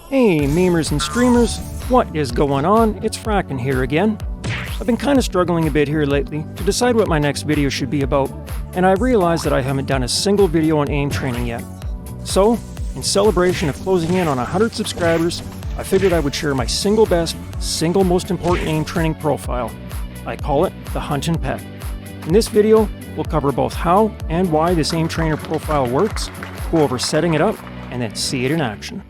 Hey memers and streamers, what is going on? It's Fracken here again. I've been kind of struggling a bit here lately to decide what my next video should be about, and I realized that I haven't done a single video on aim training yet. So, in celebration of closing in on 100 subscribers, I figured I would share my single best, single most important aim training profile. I call it the Hunt and Peck. In this video, we'll cover both how and why this aim trainer profile works, go over setting it up, and then see it in action.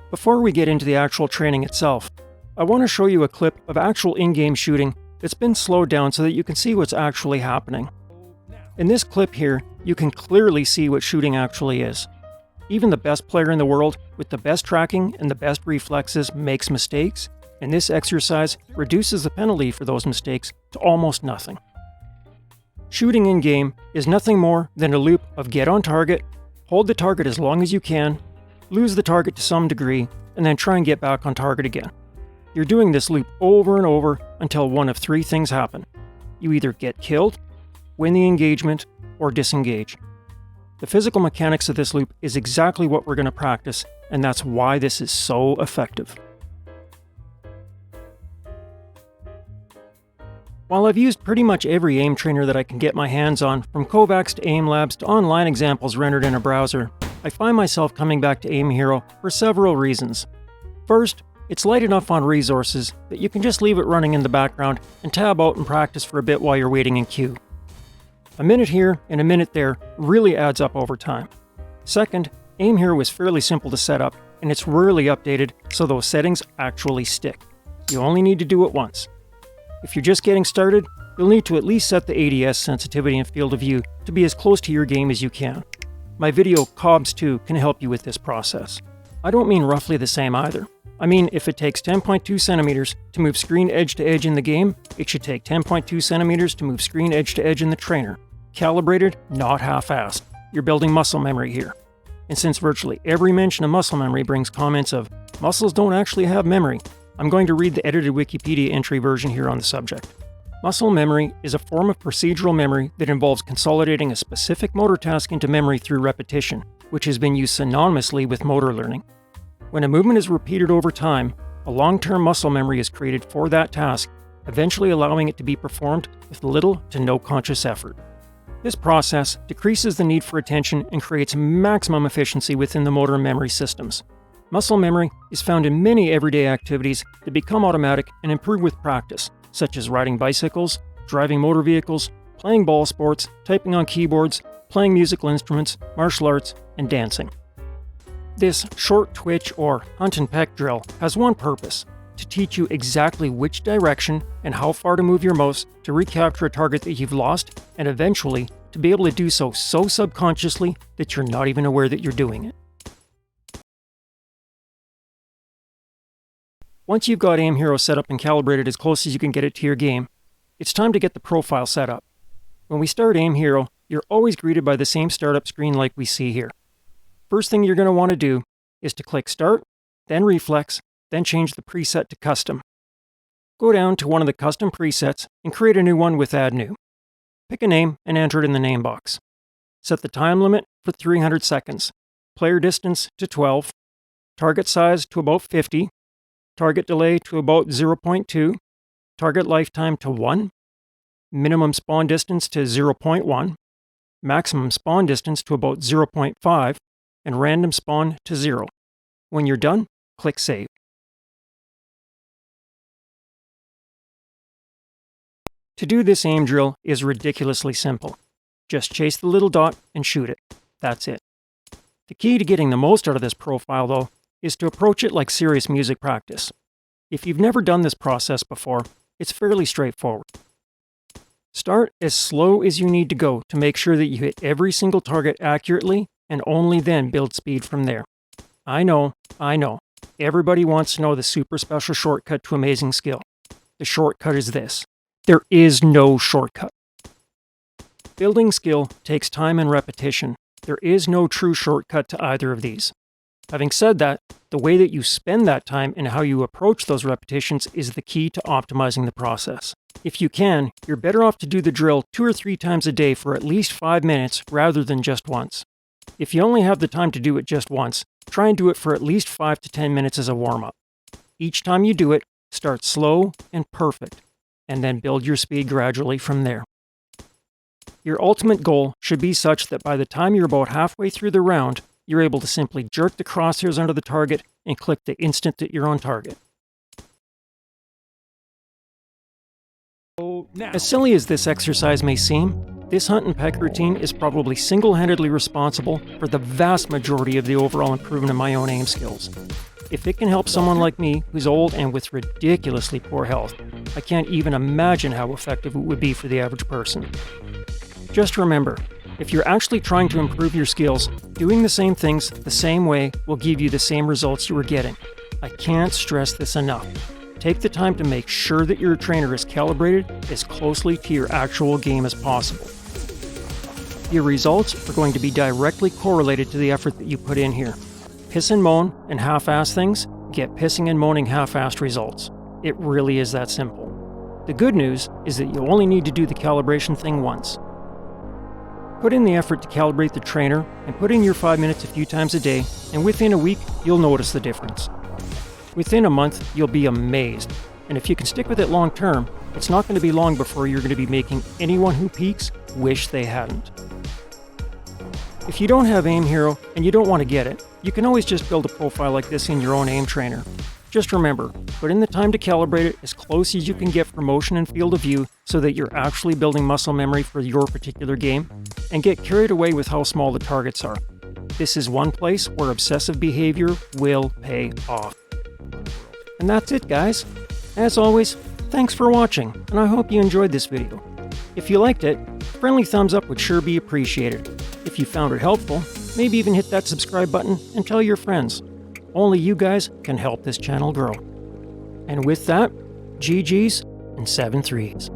Before we get into the actual training itself, I want to show you a clip of actual in-game shooting that's been slowed down so that you can see what's actually happening. In this clip here, you can clearly see what shooting actually is. Even the best player in the world with the best tracking and the best reflexes makes mistakes, and this exercise reduces the penalty for those mistakes to almost nothing. Shooting in-game is nothing more than a loop of get on target, hold the target as long as you can, lose the target to some degree, and then try and get back on target again. You're doing this loop over and over until one of three things happen. You either get killed, win the engagement, or disengage. The physical mechanics of this loop is exactly what we're going to practice, and that's why this is so effective. While I've used pretty much every aim trainer that I can get my hands on, from Kovaaks to AimLabs to online examples rendered in a browser, I find myself coming back to Aim Hero for several reasons. First, it's light enough on resources that you can just leave it running in the background and tab out and practice for a bit while you're waiting in queue. A minute here and a minute there really adds up over time. Second, Aim Hero is fairly simple to set up, and it's rarely updated, so those settings actually stick. You only need to do it once. If you're just getting started, you'll need to at least set the ADS sensitivity and field of view to be as close to your game as you can. My video COBS 2 can help you with this process. I don't mean roughly the same either. I mean, if it takes 10.2 centimeters to move screen edge to edge in the game, it should take 10.2 centimeters to move screen edge to edge in the trainer. Calibrated, not half-assed. You're building muscle memory here. And since virtually every mention of muscle memory brings comments of, muscles don't actually have memory, I'm going to read the edited Wikipedia entry version here on the subject. Muscle memory is a form of procedural memory that involves consolidating a specific motor task into memory through repetition, which has been used synonymously with motor learning. When a movement is repeated over time, a long-term muscle memory is created for that task, eventually allowing it to be performed with little to no conscious effort. This process decreases the need for attention and creates maximum efficiency within the motor memory systems. Muscle memory is found in many everyday activities that become automatic and improve with practice, such as riding bicycles, driving motor vehicles, playing ball sports, typing on keyboards, playing musical instruments, martial arts, and dancing. This short twitch or hunt and peck drill has one purpose: to teach you exactly which direction and how far to move your mouse to recapture a target that you've lost, and eventually to be able to do so subconsciously that you're not even aware that you're doing it. Once you've got Aim Hero set up and calibrated as close as you can get it to your game, it's time to get the profile set up. When we start Aim Hero, you're always greeted by the same startup screen like we see here. First thing you're going to want to do is to click Start, then Reflex, then change the preset to Custom. Go down to one of the custom presets and create a new one with Add New. Pick a name and enter it in the name box. Set the time limit for 300 seconds, player distance to 12, target size to about 50, target delay to about 0.2, target lifetime to 1, minimum spawn distance to 0.1, maximum spawn distance to about 0.5, and random spawn to 0. When you're done, click Save. To do this aim drill is ridiculously simple. Just chase the little dot and shoot it. That's it. The key to getting the most out of this profile, though, is to approach it like serious music practice. If you've never done this process before, it's fairly straightforward. Start as slow as you need to go to make sure that you hit every single target accurately, and only then build speed from there. I know. Everybody wants to know the super special shortcut to amazing skill. The shortcut is this: there is no shortcut. Building skill takes time and repetition, There is no true shortcut to either of these. Having said that, the way that you spend that time and how you approach those repetitions is the key to optimizing the process. If you can, you're better off to do the drill 2 or 3 times a day for at least 5 minutes rather than just once. If you only have the time to do it just once, try and do it for at least 5 to 10 minutes as a warm-up. Each time you do it, start slow and perfect, and then build your speed gradually from there. Your ultimate goal should be such that by the time you're about halfway through the round, you're able to simply jerk the crosshairs under the target and click the instant that you're on target. As silly as this exercise may seem, this hunt and peck routine is probably single-handedly responsible for the vast majority of the overall improvement in my own aim skills. If it can help someone like me, who's old and with ridiculously poor health, I can't even imagine how effective it would be for the average person. Just remember, if you're actually trying to improve your skills, doing the same things the same way will give you the same results you were getting. I can't stress this enough. Take the time to make sure that your trainer is calibrated as closely to your actual game as possible. Your results are going to be directly correlated to the effort that you put in here. Piss and moan and half-ass things get pissing and moaning half-assed results. It really is that simple. The good news is that you only need to do the calibration thing once. Put in the effort to calibrate the trainer and put in your 5 minutes a few times a day, and within a week, you'll notice the difference. Within a month, you'll be amazed. And if you can stick with it long term, it's not going to be long before you're going to be making anyone who peaks wish they hadn't. If you don't have Aim Hero and you don't want to get it, you can always just build a profile like this in your own aim trainer. Just remember, put in the time to calibrate it as close as you can get for motion and field of view so that you're actually building muscle memory for your particular game, and get carried away with how small the targets are. This is one place where obsessive behavior will pay off. And that's it, guys. As always, thanks for watching, and I hope you enjoyed this video. If you liked it, a friendly thumbs up would sure be appreciated. If you found it helpful, maybe even hit that subscribe button and tell your friends. Only you guys can help this channel grow. And with that, GG's and 7 threes.